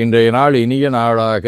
இன்றைய நாள் இனிய நாளாக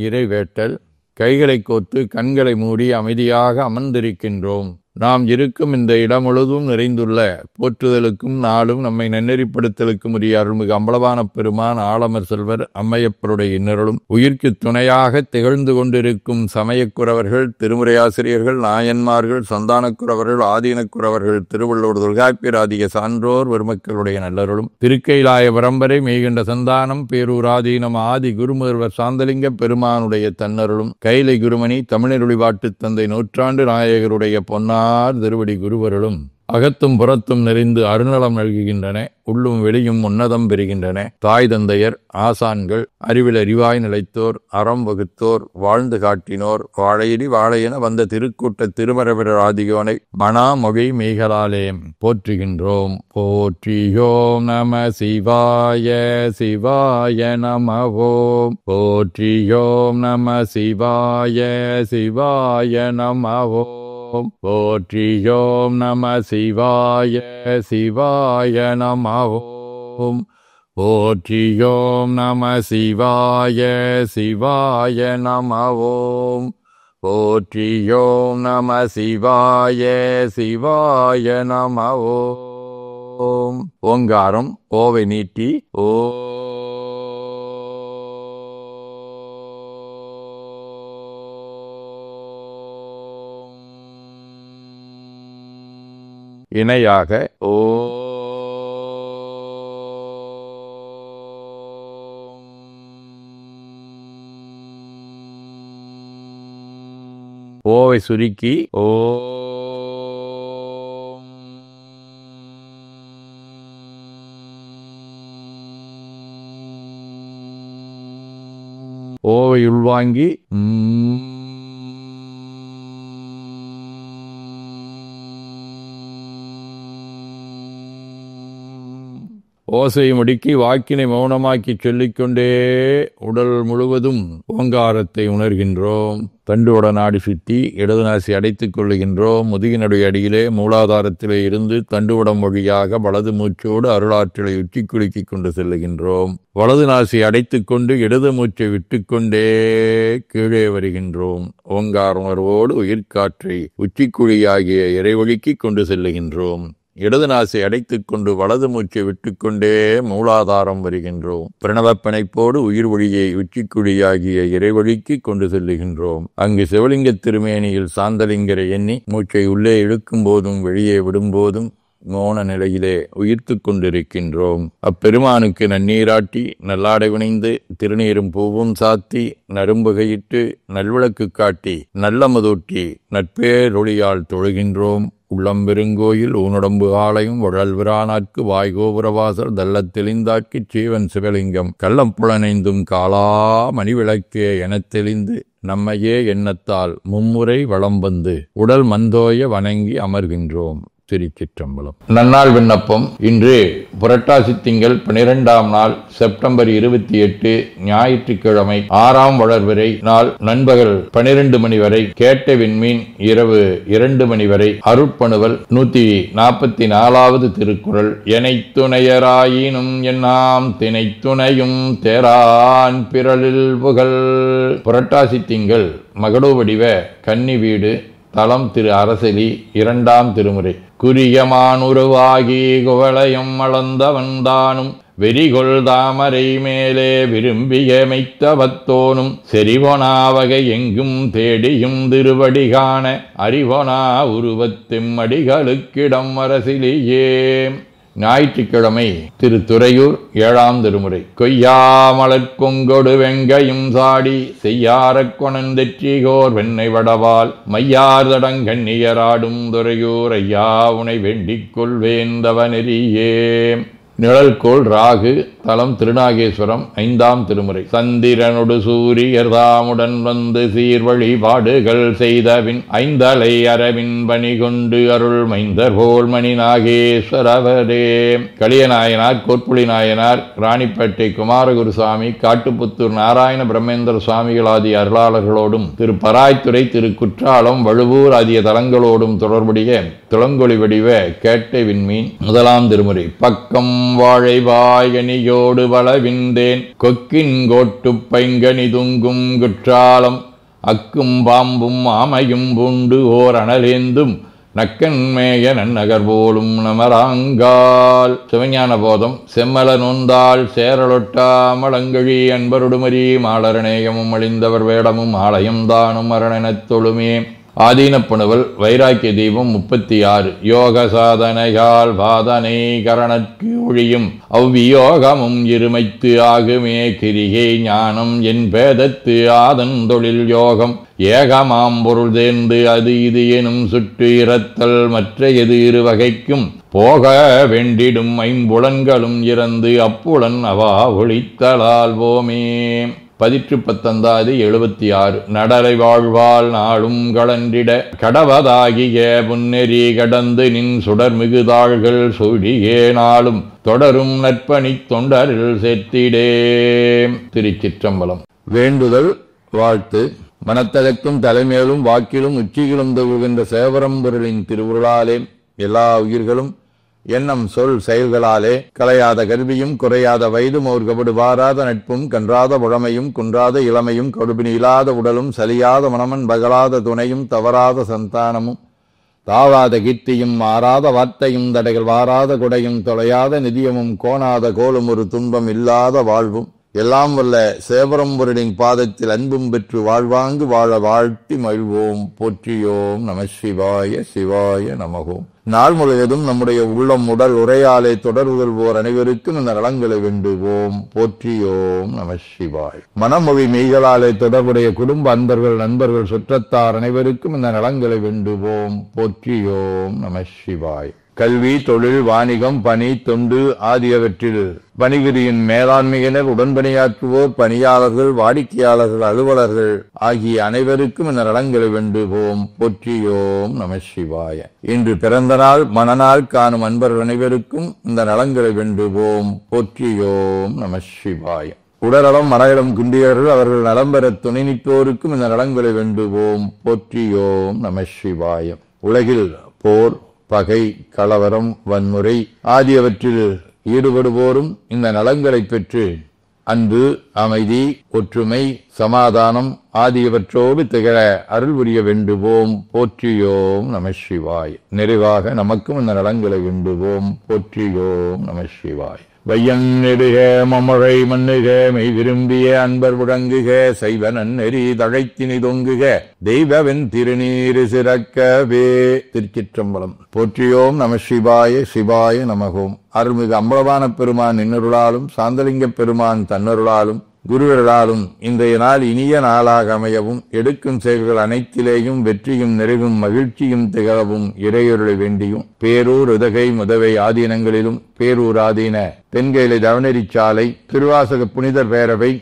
இறைவேட்டல். கைகளை கோர்த்து கண்களை மூடி அமைதியாக அமர்ந்திருக்கின்றோம். நாம் இருக்கும் இந்த இடம் முழுதும் நிறைந்துள்ள போற்றுதலுக்கும் நாளும் நம்மை நன்னெறிப்படுத்தலுக்கும் உரிய அருள்மிகு அம்பலவான பெருமான் ஆலமர் செல்வர் அம்மையப்பருடைய இன்னருளும் உயிர்க்கு துணையாக திகழ்ந்து கொண்டிருக்கும் சமயக்குறவர்கள், திருமுறையாசிரியர்கள், நாயன்மார்கள், சந்தானக்குறவர்கள், ஆதீனக்குறவர்கள், திருவள்ளூர் தொல்காப்பியராதிய சான்றோர் பெருமக்களுடைய நல்லருளும் திருக்கைலாய பரம்பரை மெய்கின்ற சந்தானம் பேரூராதீனம் ஆதி குருமுதல்வர் சாந்தலிங்க பெருமானுடைய தன்னருளும் கைலை குருமணி தமிழருளி வாட்டுத் தந்தை நூற்றாண்டு நாயகருடைய பொன்னார் திருவடி குருவருளும் அகத்தும் புறத்தும் நிறைந்து அருநலம் நல்குகின்றன. உள்ளும் வெளியும் உன்னதம் பெறுகின்றன. தாய் தந்தையர், ஆசான்கள், அறிவில் அறிவாய் நிலைத்தோர், அறம் வகுத்தோர், வாழ்ந்து காட்டினோர், வாழையடி வாழையென வந்த திருக்கூட்ட திருமரபிரர் ஆதியோனை மணாமொழி மெய்களாலே போற்றுகின்றோம். போற்றியோம் நம சிவாய சிவாய நம ஓம். போற்றியோம் நம சிவாய சிவாய நம ஓம். போற்றியோம் நம சிவாய சிவாய நம ஓம். போற்றியோம் நம சிவாய சிவாய நம ஓம். போற்றியோம் நம சிவாய சிவாய நம ஓம். ஓங்காரம் ஓவை நீட்டி ஓ இணையாக ஓ ஓவை சுருக்கி ஓ ஓவை உள்வாங்கி ஓசை முடுக்கி வாக்கினை மௌனமாக்கி சொல்லிக்கொண்டே உடல் முழுவதும் ஓங்காரத்தை உணர்கின்றோம். தண்டுவட நாடி சுற்றி இடது நாசி அடைத்துக் கொள்ளுகின்றோம். முதுகினுடைய அடியிலே மூலாதாரத்திலே இருந்து தண்டுவடம் வழியாக வலது மூச்சோடு அருளாற்றலை உச்சி குலுக்கிக் கொண்டு செல்லுகின்றோம். வலது நாசி அடைத்துக் கொண்டு இடது மூச்சை விட்டுக்கொண்டே கீழே வருகின்றோம். ஓங்கார உணர்வோடு உயிர்காற்றை உச்சிக்குழியாகிய இறைவழிக்கு கொண்டு செல்லுகின்றோம். இடது நாசை அடைத்துக் கொண்டு வலது மூச்சை விட்டுக்கொண்டே மூலாதாரம் வருகின்றோம். பிரணவப்பனைப்போடு உயிர் ஒளியை உச்சிக்குழியாகிய இறைவழிக்கு கொண்டு செல்லுகின்றோம். அங்கு சிவலிங்க திருமேனியில் சாந்தலிங்கரை எண்ணி மூச்சை உள்ளே இழுக்கும் போதும் வெளியே விடும்போதும் மோன நிலையிலே உயிர்த்து கொண்டிருக்கின்றோம். அப்பெருமானுக்கு நன்னீராட்டி நல்லாடை வினைந்து திருநீரும் பூவும் சாத்தி நரும்புகையிட்டு நல்விளக்கு காட்டி நல்லமதூட்டி நட்பேரொளியால் தொழுகின்றோம். உள்ளம்பெருங்கோயில் ஊனுடம்பு ஆலயம் உழல்விரானாற்கு வாய்கோபுரவாசல் தள்ளத் தெளிந்தாக்கிச் சீவன் சிவலிங்கம் கள்ளம் புலனைந்தும் காலா மணிவிளக்கே எனத் தெளிந்து நம்மையே எண்ணத்தால் மும்முறை வளம் வந்து உடல் மந்தோய வணங்கி அமர்கின்றோம். திருச்சிற்றம்பலம். நன்னாள் விண்ணப்பம். இன்று புரட்டாசி திங்கள் 12ஆம் நாள் செப்டம்பர் 28 ஞாயிற்றுக்கிழமை 6ஆம் வளர்வரை நாள் நண்பகல் 12 மணி வரை கேட்ட விண்மீன் இரவு 2 மணி வரை அருட்பணுவல் 144வது திருக்குறள். எனைத்துணையராயினும் என்னாம் தினைத்துணையும் தேரான் பிறலில் புகழ். புரட்டாசி திங்கள் மகடோ வடிவ கன்னி வீடு தலம் திரு அரசலி 2ஆம் திருமுறை. குறியமானுருவாகி குவளையம் அளந்தவன்தானும் வெறிகொள் தாமரை மேலே விரும்பிய மெய்த்தவத்தோனும் செறிவொனாவகை எங்கும் தேடியும் திருவடி காண அறிவொனா உருவத்தெம்மடிகளுக்கிடம் அரசிலேயே. ஞாயிற்றுக்கிழமை திரு துறையூர் 7ஆம் திருமுறை. கொய்யாமலர் கொங்கொடு வெங்கையும் சாடி செய்யாரக் கொணந்தெற்றிகோர் வெண்ணை வடவால் மையார்தடங்கண்ணியராடும் துறையூர் ஐயா உனை வேண்டிக் கொள்வேந்தவ நெறியே. நிழல்கோள் ராகு தலம் திருநாகேஸ்வரம் 5ஆம் திருமுறை. சந்திரனொடு சூரியர் தாமுடன் வந்து சீர் வழிபாடுகள் செய்தபின் ஐந்தலை அரவின் பணி கொண்டு அருள் மைந்தர் போல் மணி நாகேஸ்வரவரே. களியநாயனார், கோட்புலி நாயனார், ராணிப்பேட்டை குமாரகுருசாமி, காட்டுப்புத்தூர் நாராயண பிரம்மேந்திர சுவாமிகள் ஆகிய அருளாளர்களோடும் திரு பராய்த்துறை, திரு குற்றாலம், வழுவூர் ஆகிய தலங்களோடும் தொடர்புடைய துளங்கொளி வடிவ கேட்டை விண்மீன் 1ஆம் திருமுறை. பக்கம் வாழை வாயணியோ கொடியோடு பலவிந்தேன் கொக்கின் கோட்டுப் பைங்கனி துங்கும் குற்றாலம் அக்கும் பாம்பும் ஆமையும் பூண்டு ஓர் அனலேந்தும் நக்கன்மேய நன்னகர் போலும் நமராங்கால். சிவஞான போதம் செம்மல நோந்தாள் சேரலொட்டா மலங்கழி அன்பருடுமரி மாலரணேயமும் அழிந்தவர் வேடமும் ஆலயம் தானும் அரணெனத் தொழுமே. ஆதீனப்புணுவல் வைராக்கிய தீபம் 36. யோக சாதனையால் வாதனை கரணற்கு ஒழியும் அவ்வியோகமும் இருமைத்து ஆகுமே கிரிகை ஞானம் என் பேதத்து ஆதன் தொழில் யோகம் ஏகமாம் பொருள் தேர்ந்து அது இது எனும் சுற்று இரத்தல் மற்ற எது இரு வகைக்கும் போக வேண்டிடும் ஐம்புலன்களும் இறந்து அப்புலன் அவா ஒளித்தலால் போமே. 1976. நடலை வாழ்வால் நாளும் களன்றிட கடவதாகிய புன்னெறி கடந்து நின் சுடர் மிகுதாள்கள் சுடியே நாளும் தொடரும் நற்பணி தொண்டரில் சேர்த்திடே. திருச்சிற்றம்பலம். வேண்டுதல் வாழ்த்து. மனத்ததற்கும் தலைமையிலும் வாக்கிலும் உச்சிகளும் தகுகின்ற சேவரம்பொருளின் திருவுருளாலே எல்லா உயிர்களும் எண்ணம் சொல் செயல்களாலே கலையாத கல்வியும் குறையாத வயதும் ஓர் கபடு வாராத நட்பும் கன்றாத உழமையும் குன்றாத இளமையும் கடுபினி இல்லாத உடலும் சலியாத மனமன் பகலாத துணையும் தவறாத சந்தானமும் தாவாத கீர்த்தியும் மாறாத வார்த்தையும் தடைகள் வாராத கொடையும் தொலையாத நிதியமும் கோணாத கோலும் ஒரு துன்பம் இல்லாத வாழ்வும் எல்லாம் வல்ல சேவரம்பொருளின் பாதத்தில் அன்பும் பெற்று வாழ்வாங்கு வாழ வாழ்த்தி மகிழ்வோம். போற்றியோம் நம சிவாய. சிவாய நமகோம். நாள் முழுவதும் நம்முடைய உள்ளம் உடல் உரையாலே தொடர்புகொள்வோர் அனைவருக்கும் இந்த நலங்களை வேண்டுவோம். போற்றியோம் நம சிவாய். மனமொழி மெய்களாலே தொடர்புடைய குடும்ப அன்பர்கள் நண்பர்கள் சுற்றத்தார் அனைவருக்கும் இந்த நலங்களை வேண்டுவோம். போற்றியோம் நம சிவாய். கல்வி தொழில் வாணிகம் பணி தொண்டு ஆகியவற்றில் பணிபுரியின் மேலாண்மையினர் உடன்பணியாற்றுவோர் பணியாளர்கள் வாடிக்கையாளர்கள் அலுவலர்கள் ஆகிய அனைவருக்கும் இந்த நலங்களை வேண்டுவோம். போற்றியோம் நம சிவாய. இன்று பிறந்த நாள் மனநாள் காணும் அன்பர்கள் அனைவருக்கும் இந்த நலங்களை வேண்டுவோம். போற்றியோம் நம சிவாய. உடல்நலம் மனநலம் குன்றியவர்கள் அவர்கள் நலம் பெற துணை நிற்போருக்கும் இந்த நலங்களை வேண்டுவோம். போற்றியோம் நம சிவாய. உலகில் போர் பகை கலவரம் வன்முறை ஆகியவற்றில் ஈடுபடுவோரும் இந்த நலங்களை பெற்று அன்பு அமைதி ஒற்றுமை சமாதானம் ஆகியவற்றோடு திகழ அருள் புரிய வேண்டுவோம். போற்றியோம் நம சிவாய். நிறைவாக நமக்கும் இந்த நலங்களை வேண்டுவோம். போற்றியோம் நம சிவாய். வையன் நெடுக மமழை மண்ணுக மெய் விரும்பிய அன்பர் முழங்குக செய்வ நன்னெறி தழைத்தினி தொங்குக தெய்வவன் திருநீரு சிறக்கவே. திருச்சிற்றம்பலம். போற்றியோம் நம சிவாய. சிவாய நமகோம். அருள்மிகு அம்பலவான பெருமான் இன்னருளாலும் சாந்தலிங்க பெருமான் தன்னருளாலும் குருவர்களாலும் இன்றைய நாள் இனிய நாளாக அமையவும் எடுக்கும் செயல்கள் அனைத்திலேயும் வெற்றியும் நிறைவும் மகிழ்ச்சியும் திகழவும் இறையொருளை வேண்டியும் பேரூர் உதகை முதவை ஆதீனங்களிலும் பேரூர் ஆதீன தென்கேலை தவனரிச்சாலை திருவாசக புனிதர் பேரவை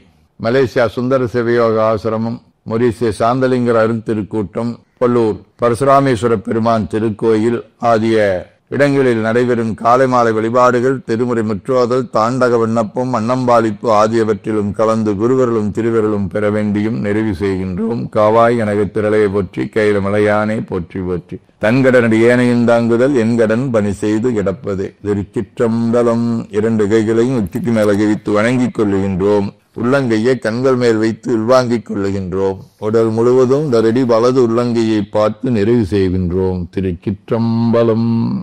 மலேசியா சுந்தர சிவயோக ஆசிரமம் மொரீசிய சாந்தலிங்கர் அருந்திருக்கூட்டம் பொல்லூர் பரசுராமேஸ்வர பெருமான் திருக்கோயில் ஆகிய இடங்களில் நடைபெறும் காலை மாலை வழிபாடுகள் திருமுறை முற்றோதல் தாண்டக விண்ணப்பம் அன்னம்பாளிப்பு ஆகியவற்றிலும் கலந்து குருவர்களும் திருவர்களும் பெற வேண்டியும் நிறைவு செய்கின்றோம். காவாய் எனக்கு திரளையை போற்றி கையில மலையானே போற்றி போற்றி தன்கடனடி ஏனையும் தாங்குதல் என்கடன் பணி செய்து கிடப்பதே. திருச்சிற்றம்பலம். 2 கைகளையும் உச்சிக்கு மேல கவித்து வணங்கிக் கொள்ளுகின்றோம். உள்ளங்கையை கண்கள் மேல் வைத்து உள்வாங்கிக் கொள்ளுகின்றோம். உடல் முழுவதும் தரடி வலது உள்ளங்கையை பார்த்து நிறைவு செய்கின்றோம். திருச்சிற்றம்பலம்.